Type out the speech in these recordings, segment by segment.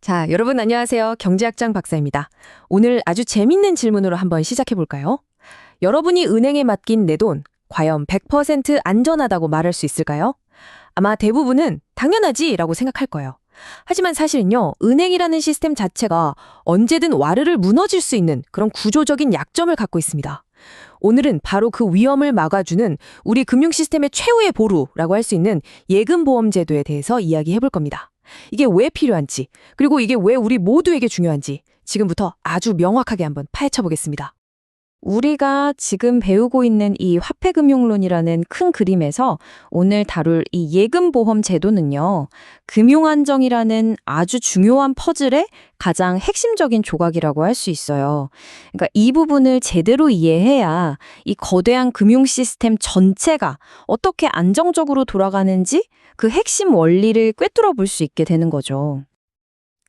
자, 여러분 안녕하세요. 경제학장 박사입니다. 오늘 아주 재밌는 질문으로 한번 시작해 볼까요? 여러분이 은행에 맡긴 내 돈, 과연 100% 안전하다고 말할 수 있을까요? 아마 대부분은 당연하지라고 생각할 거예요. 하지만 사실은요, 은행이라는 시스템 자체가 언제든 와르르 무너질 수 있는 그런 구조적인 약점을 갖고 있습니다. 오늘은 바로 그 위험을 막아주는 우리 금융 시스템의 최후의 보루라고 할 수 있는 예금보험제도에 대해서 이야기해 볼 겁니다. 이게 왜 필요한지, 그리고 이게 왜 우리 모두에게 중요한지 지금부터 아주 명확하게 한번 파헤쳐 보겠습니다. 우리가 지금 배우고 있는 이 화폐금융론이라는 큰 그림에서 오늘 다룰 이 예금보험 제도는요, 금융안정이라는 아주 중요한 퍼즐의 가장 핵심적인 조각이라고 할 수 있어요. 그러니까 이 부분을 제대로 이해해야 이 거대한 금융 시스템 전체가 어떻게 안정적으로 돌아가는지 그 핵심 원리를 꿰뚫어 볼 수 있게 되는 거죠.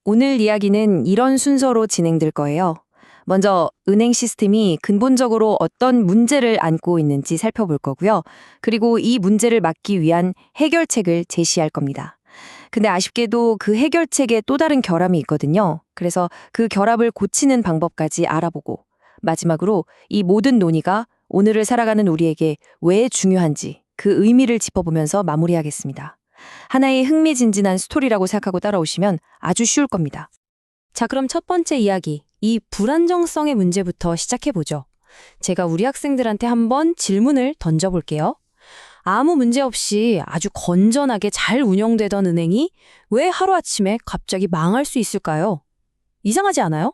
오늘 이야기는 이런 순서로 진행될 거예요. 먼저 은행 시스템이 근본적으로 어떤 문제를 안고 있는지 살펴볼 거고요. 그리고 이 문제를 막기 위한 해결책을 제시할 겁니다. 근데 아쉽게도 그 해결책에 또 다른 결함이 있거든요. 그래서 그 결합을 고치는 방법까지 알아보고 마지막으로 이 모든 논의가 오늘을 살아가는 우리에게 왜 중요한지 그 의미를 짚어보면서 마무리하겠습니다. 하나의 흥미진진한 스토리라고 생각하고 따라오시면 아주 쉬울 겁니다. 자, 그럼 첫 번째 이야기, 이 불안정성의 문제부터 시작해보죠. 제가 우리 학생들한테 한번 질문을 던져볼게요. 아무 문제 없이 아주 건전하게 잘 운영되던 은행이 왜 하루아침에 갑자기 망할 수 있을까요? 이상하지 않아요?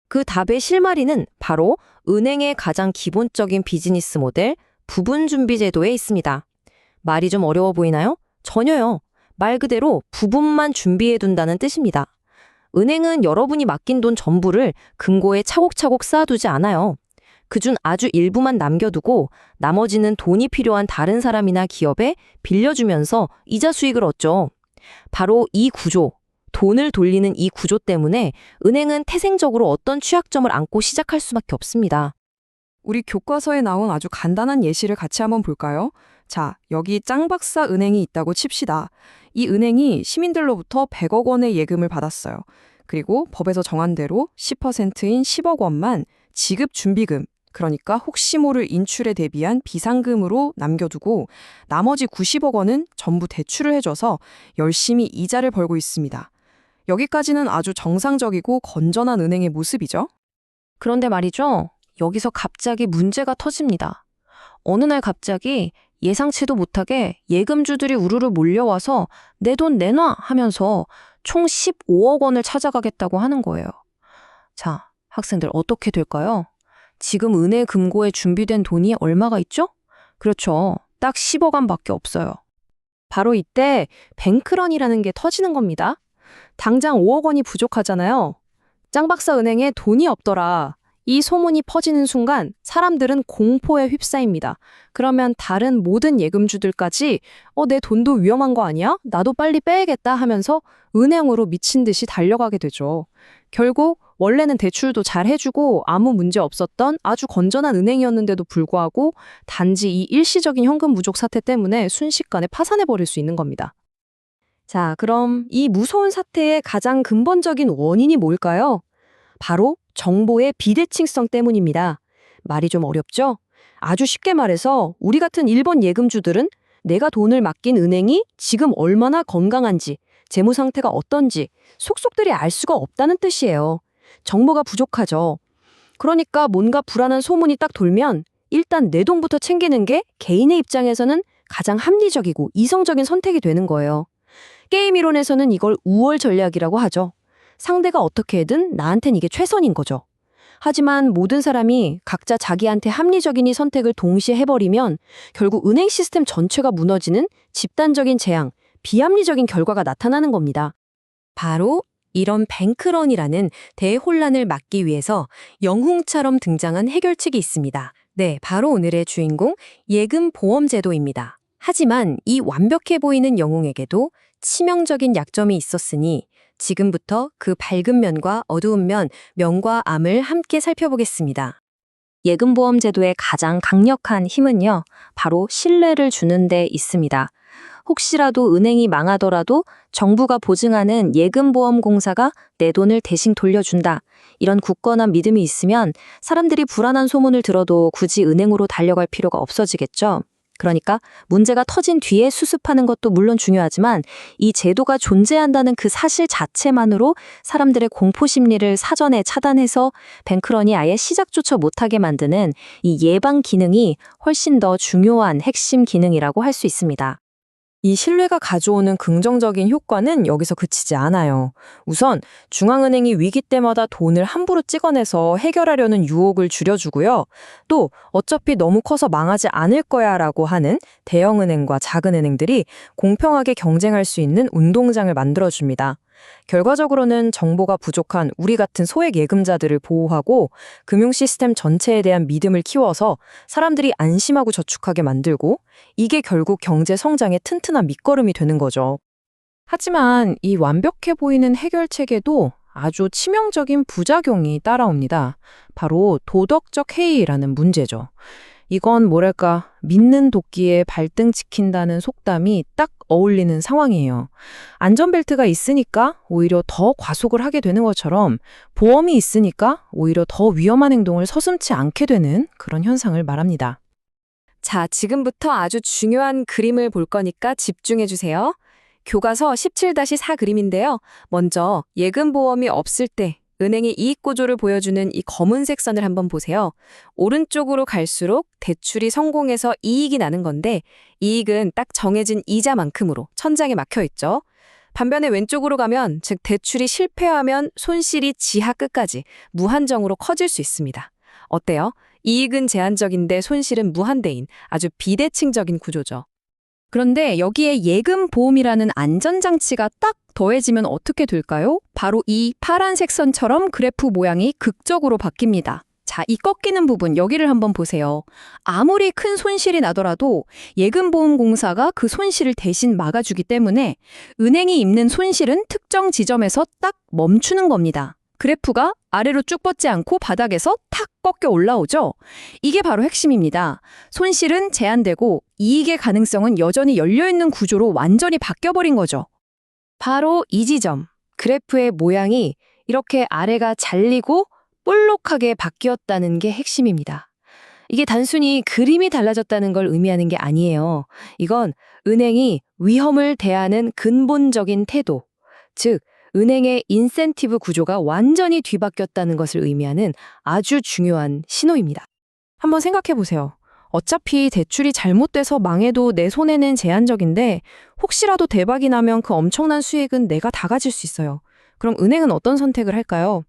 그 답의 실마리는 바로 은행의 가장 기본적인 비즈니스 모델, 부분준비제도에 있습니다. 말이 좀 어려워 보이나요? 전혀요. 말 그대로 부분만 준비해둔다는 뜻입니다. 은행은 여러분이 맡긴 돈 전부를 금고에 차곡차곡 쌓아두지 않아요. 그중 아주 일부만 남겨두고 나머지는 돈이 필요한 다른 사람이나 기업에 빌려주면서 이자 수익을 얻죠. 바로 이 구조, 돈을 돌리는 이 구조 때문에 은행은 태생적으로 어떤 취약점을 안고 시작할 수밖에 없습니다. 우리 교과서에 나온 아주 간단한 예시를 같이 한번 볼까요? 자, 여기 짱박사 은행이 있다고 칩시다. 이 은행이 시민들로부터 100억 원의 예금을 받았어요. 그리고 법에서 정한 대로 10%인 10억 원만 지급 준비금, 그러니까 혹시 모를 인출에 대비한 비상금으로 남겨두고 나머지 90억 원은 전부 대출을 해줘서 열심히 이자를 벌고 있습니다. 여기까지는 아주 정상적이고 건전한 은행의 모습이죠. 그런데 말이죠. 여기서 갑자기 문제가 터집니다. 어느 날 갑자기 예상치도 못하게 예금주들이 우르르 몰려와서 내 돈 내놔 하면서 총 15억 원을 찾아가겠다고 하는 거예요. 자, 학생들 어떻게 될까요? 지금 은행 금고에 준비된 돈이 얼마가 있죠? 그렇죠. 딱 10억 원밖에 없어요. 바로 이때 뱅크런이라는 게 터지는 겁니다. 당장 5억 원이 부족하잖아요. 짱박사 은행에 돈이 없더라. 이 소문이 퍼지는 순간 사람들은 공포에 휩싸입니다. 그러면 다른 모든 예금주들까지 내 돈도 위험한 거 아니야? 나도 빨리 빼야겠다 하면서 은행으로 미친 듯이 달려가게 되죠. 결국 원래는 대출도 잘 해주고 아무 문제 없었던 아주 건전한 은행이었는데도 불구하고 단지 이 일시적인 현금 부족 사태 때문에 순식간에 파산해버릴 수 있는 겁니다. 자, 그럼 이 무서운 사태의 가장 근본적인 원인이 뭘까요? 바로 정보의 비대칭성 때문입니다. 말이 좀 어렵죠? 아주 쉽게 말해서 우리 같은 일본 예금주들은 내가 돈을 맡긴 은행이 지금 얼마나 건강한지, 재무 상태가 어떤지 속속들이 알 수가 없다는 뜻이에요. 정보가 부족하죠. 그러니까 뭔가 불안한 소문이 딱 돌면 일단 내 돈부터 챙기는 게 개인의 입장에서는 가장 합리적이고 이성적인 선택이 되는 거예요. 게임 이론에서는 이걸 우월 전략이라고 하죠. 상대가 어떻게든 나한텐 이게 최선인 거죠. 하지만 모든 사람이 각자 자기한테 합리적인 이 선택을 동시에 해버리면 결국 은행 시스템 전체가 무너지는 집단적인 재앙, 비합리적인 결과가 나타나는 겁니다. 바로 이런 뱅크런이라는 대혼란을 막기 위해서 영웅처럼 등장한 해결책이 있습니다. 네, 바로 오늘의 주인공 예금보험제도입니다. 하지만 이 완벽해 보이는 영웅에게도 치명적인 약점이 있었으니 지금부터 그 밝은 면과 어두운 면, 명과 암을 함께 살펴보겠습니다. 예금보험제도의 가장 강력한 힘은요, 바로 신뢰를 주는 데 있습니다. 혹시라도 은행이 망하더라도 정부가 보증하는 예금보험공사가 내 돈을 대신 돌려준다. 이런 굳건한 믿음이 있으면 사람들이 불안한 소문을 들어도 굳이 은행으로 달려갈 필요가 없어지겠죠. 그러니까 문제가 터진 뒤에 수습하는 것도 물론 중요하지만 이 제도가 존재한다는 그 사실 자체만으로 사람들의 공포 심리를 사전에 차단해서 뱅크런이 아예 시작조차 못하게 만드는 이 예방 기능이 훨씬 더 중요한 핵심 기능이라고 할 수 있습니다. 이 신뢰가 가져오는 긍정적인 효과는 여기서 그치지 않아요. 우선 중앙은행이 위기 때마다 돈을 함부로 찍어내서 해결하려는 유혹을 줄여주고요. 또 어차피 너무 커서 망하지 않을 거야 라고 하는 대형은행과 작은은행들이 공평하게 경쟁할 수 있는 운동장을 만들어줍니다. 결과적으로는 정보가 부족한 우리 같은 소액 예금자들을 보호하고 금융 시스템 전체에 대한 믿음을 키워서 사람들이 안심하고 저축하게 만들고 이게 결국 경제 성장의 튼튼한 밑거름이 되는 거죠. 하지만 이 완벽해 보이는 해결책에도 아주 치명적인 부작용이 따라옵니다. 바로 도덕적 해이라는 문제죠. 이건 뭐랄까 믿는 도끼에 발등 찍힌다는 속담이 딱 어울리는 상황이에요. 안전벨트가 있으니까 오히려 더 과속을 하게 되는 것처럼 보험이 있으니까 오히려 더 위험한 행동을 서슴지 않게 되는 그런 현상을 말합니다. 자, 지금부터 아주 중요한 그림을 볼 거니까 집중해 주세요. 교과서 17-4 그림인데요. 먼저 예금보험이 없을 때 은행의 이익구조를 보여주는 이 검은색 선을 한번 보세요. 오른쪽으로 갈수록 대출이 성공해서 이익이 나는 건데 이익은 딱 정해진 이자만큼으로 천장에 막혀 있죠. 반면에 왼쪽으로 가면 즉 대출이 실패하면 손실이 지하 끝까지 무한정으로 커질 수 있습니다. 어때요? 이익은 제한적인데 손실은 무한대인 아주 비대칭적인 구조죠. 그런데 여기에 예금보험이라는 안전장치가 딱 더해지면 어떻게 될까요? 바로 이 파란색 선처럼 그래프 모양이 극적으로 바뀝니다. 자, 이 꺾이는 부분 여기를 한번 보세요. 아무리 큰 손실이 나더라도 예금보험공사가 그 손실을 대신 막아주기 때문에 은행이 입는 손실은 특정 지점에서 딱 멈추는 겁니다. 그래프가 아래로 쭉 뻗지 않고 바닥에서 탁 꺾여 올라오죠. 이게 바로 핵심입니다. 손실은 제한되고 이익의 가능성은 여전히 열려있는 구조로 완전히 바뀌어버린 거죠. 바로 이 지점, 그래프의 모양이 이렇게 아래가 잘리고 볼록하게 바뀌었다는 게 핵심입니다. 이게 단순히 그림이 달라졌다는 걸 의미하는 게 아니에요. 이건 은행이 위험을 대하는 근본적인 태도, 즉 은행의 인센티브 구조가 완전히 뒤바뀌었다는 것을 의미하는 아주 중요한 신호입니다. 한번 생각해 보세요. 어차피 대출이 잘못돼서 망해도 내 손해는 제한적인데 혹시라도 대박이 나면 그 엄청난 수익은 내가 다 가질 수 있어요. 그럼 은행은 어떤 선택을 할까요?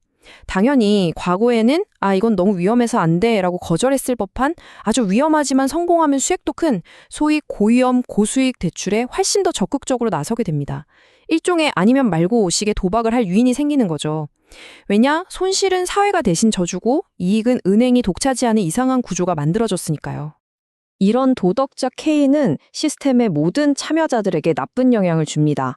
당연히 과거에는 이건 너무 위험해서 안 돼 라고 거절했을 법한 아주 위험하지만 성공하면 수익도 큰 소위 고위험 고수익 대출에 훨씬 더 적극적으로 나서게 됩니다. 일종의 아니면 말고 식의 도박을 할 유인이 생기는 거죠. 왜냐? 손실은 사회가 대신 져주고 이익은 은행이 독차지하는 이상한 구조가 만들어졌으니까요. 이런 도덕적 해이는 시스템의 모든 참여자들에게 나쁜 영향을 줍니다.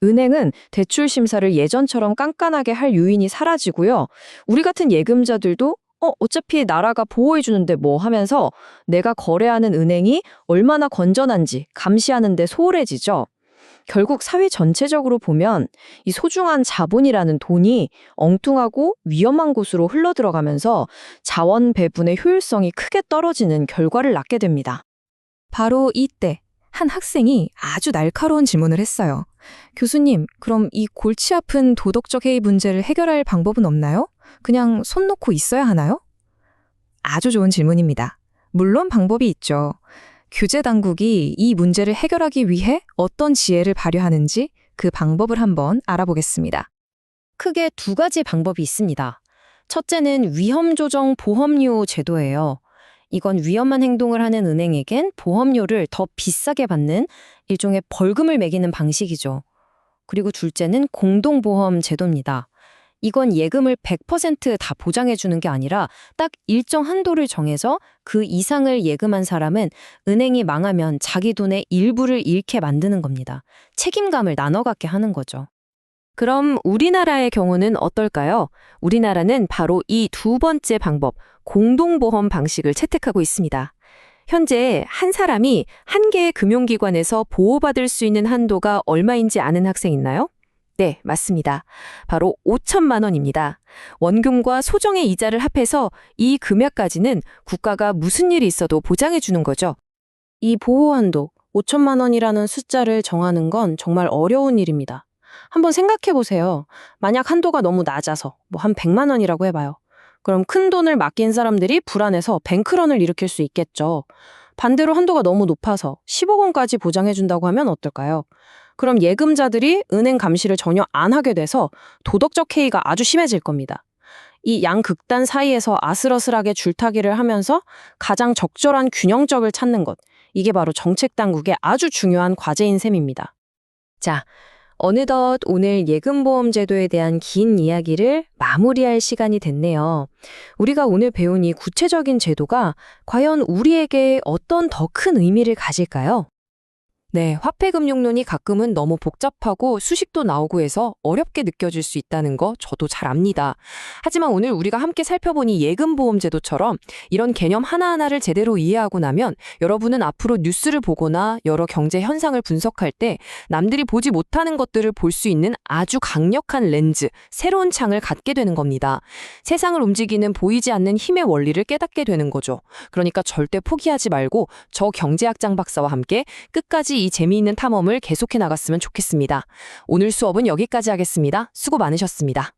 은행은 대출 심사를 예전처럼 깐깐하게 할 요인이 사라지고요. 우리 같은 예금자들도 어차피 나라가 보호해주는데 뭐 하면서 내가 거래하는 은행이 얼마나 건전한지 감시하는 데 소홀해지죠. 결국 사회 전체적으로 보면 이 소중한 자본이라는 돈이 엉뚱하고 위험한 곳으로 흘러들어가면서 자원 배분의 효율성이 크게 떨어지는 결과를 낳게 됩니다. 바로 이때 한 학생이 아주 날카로운 질문을 했어요. 교수님, 그럼 이 골치 아픈 도덕적 해이 문제를 해결할 방법은 없나요? 그냥 손 놓고 있어야 하나요? 아주 좋은 질문입니다. 물론 방법이 있죠. 규제 당국이 이 문제를 해결하기 위해 어떤 지혜를 발휘하는지 그 방법을 한번 알아보겠습니다. 크게 두 가지 방법이 있습니다. 첫째는 위험조정 보험료 제도예요. 이건 위험한 행동을 하는 은행에겐 보험료를 더 비싸게 받는 일종의 벌금을 매기는 방식이죠. 그리고 둘째는 공동보험 제도입니다. 이건 예금을 100% 다 보장해주는 게 아니라 딱 일정 한도를 정해서 그 이상을 예금한 사람은 은행이 망하면 자기 돈의 일부를 잃게 만드는 겁니다. 책임감을 나눠 갖게 하는 거죠. 그럼 우리나라의 경우는 어떨까요? 우리나라는 바로 이 두 번째 방법, 공동보험 방식을 채택하고 있습니다. 현재 한 사람이 한 개의 금융기관에서 보호받을 수 있는 한도가 얼마인지 아는 학생 있나요? 네, 맞습니다. 바로 5천만 원입니다. 원금과 소정의 이자를 합해서 이 금액까지는 국가가 무슨 일이 있어도 보장해 주는 거죠. 이 보호한도 5천만 원이라는 숫자를 정하는 건 정말 어려운 일입니다. 한번 생각해 보세요. 만약 한도가 너무 낮아서 한 100만 원이라고 해봐요. 그럼 큰 돈을 맡긴 사람들이 불안해서 뱅크런을 일으킬 수 있겠죠. 반대로 한도가 너무 높아서 10억 원까지 보장해 준다고 하면 어떨까요? 그럼 예금자들이 은행 감시를 전혀 안 하게 돼서 도덕적 해이가 아주 심해질 겁니다. 이 양극단 사이에서 아슬아슬하게 줄타기를 하면서 가장 적절한 균형점을 찾는 것. 이게 바로 정책 당국의 아주 중요한 과제인 셈입니다. 자, 어느덧 오늘 예금보험 제도에 대한 긴 이야기를 마무리할 시간이 됐네요. 우리가 오늘 배운 이 구체적인 제도가 과연 우리에게 어떤 더 큰 의미를 가질까요? 네, 화폐금융론이 가끔은 너무 복잡하고 수식도 나오고 해서 어렵게 느껴질 수 있다는 거 저도 잘 압니다. 하지만 오늘 우리가 함께 살펴본 이 예금보험제도처럼 이런 개념 하나하나를 제대로 이해하고 나면 여러분은 앞으로 뉴스를 보거나 여러 경제 현상을 분석할 때 남들이 보지 못하는 것들을 볼 수 있는 아주 강력한 렌즈, 새로운 창을 갖게 되는 겁니다. 세상을 움직이는 보이지 않는 힘의 원리를 깨닫게 되는 거죠. 그러니까 절대 포기하지 말고 저 경제학장 박사와 함께 끝까지 이 재미있는 탐험을 계속해 나갔으면 좋겠습니다. 오늘 수업은 여기까지 하겠습니다. 수고 많으셨습니다.